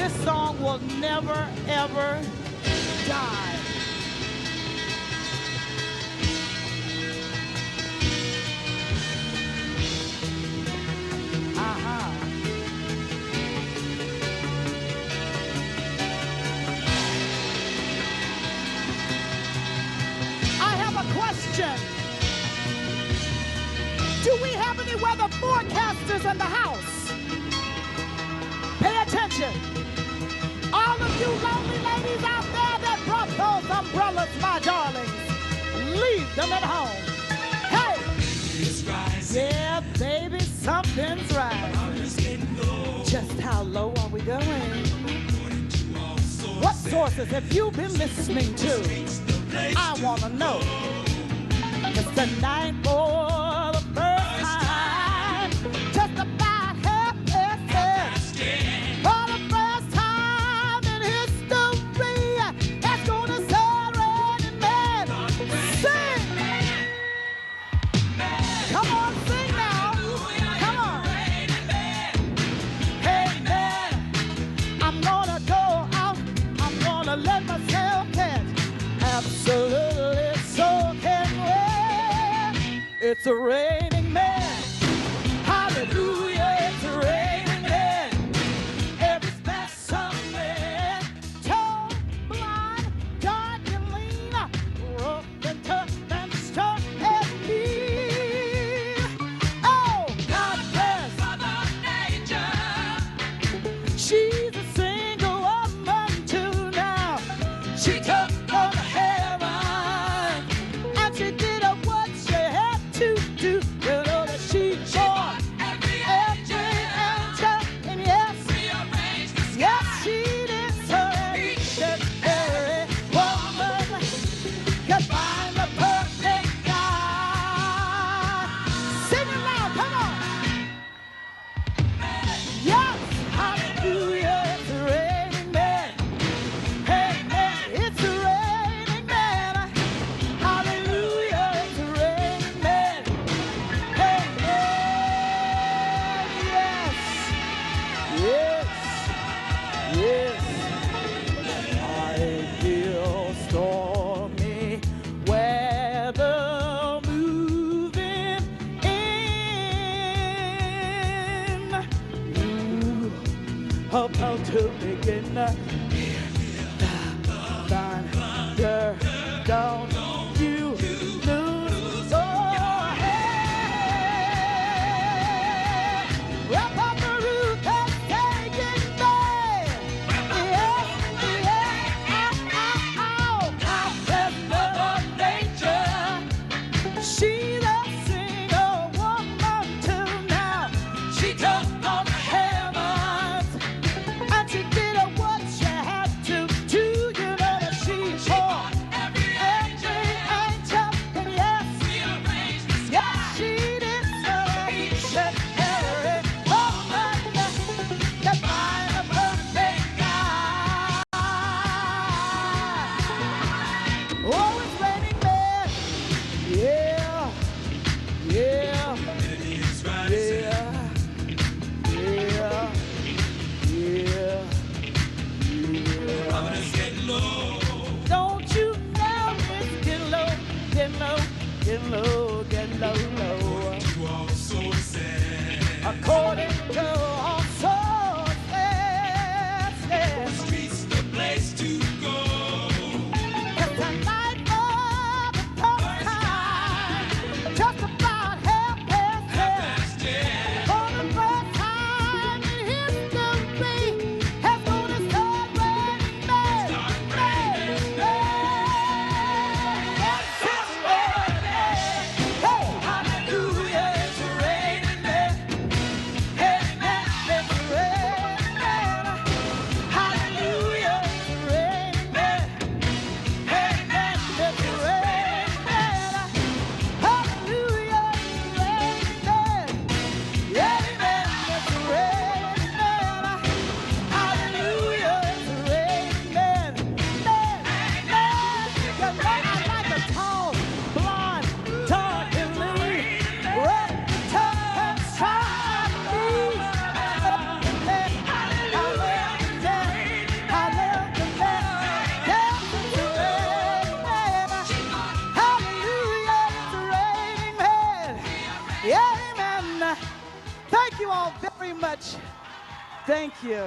This song will never, ever die. I have a question. Do we have any weather forecasters in the house? Pay attention. All of you lonely ladies out there that brought those umbrellas, my darlings, leave them at home. Hey! It's rising. Yeah, baby, something's rising. Just how low are we going? What sources have you been listening to? I want to know. 'Cause tonight, for the first time, just about half past 10, for the first time in history, it's gonna start raining men. Sing! Come on, sing now. Come on. Hey, man, I'm gonna go out. I'm gonna let myself catch. Absolutely soaking wet. It's a raining man. Hallelujah, it's a raining man. Every special man, tall, blind, dark and lean, rough and tough and strong and mean. Oh, God bless Mother Nature. She's a single woman too now. She took on the heaven and she did what she had to do. You know that she bought every angel, and yes, yes, she did. So that every woman could find the perfect guy. Sing it loud, come on. Yes, hallelujah, it's a raining man. Hey, man, it's a raining man. Hallelujah, it's a raining man. Hey, yes, yes, yes. I feel stormy weather moving in. About to begin. Thunder, don't you lose your head. Wrap up the roof and take it back. Yeah, yeah, oh. God bless Mother Nature. She's a single woman too now. She took on the heavens and she did what she had to do. You know that she bought every angel Thank you all very much. Thank you.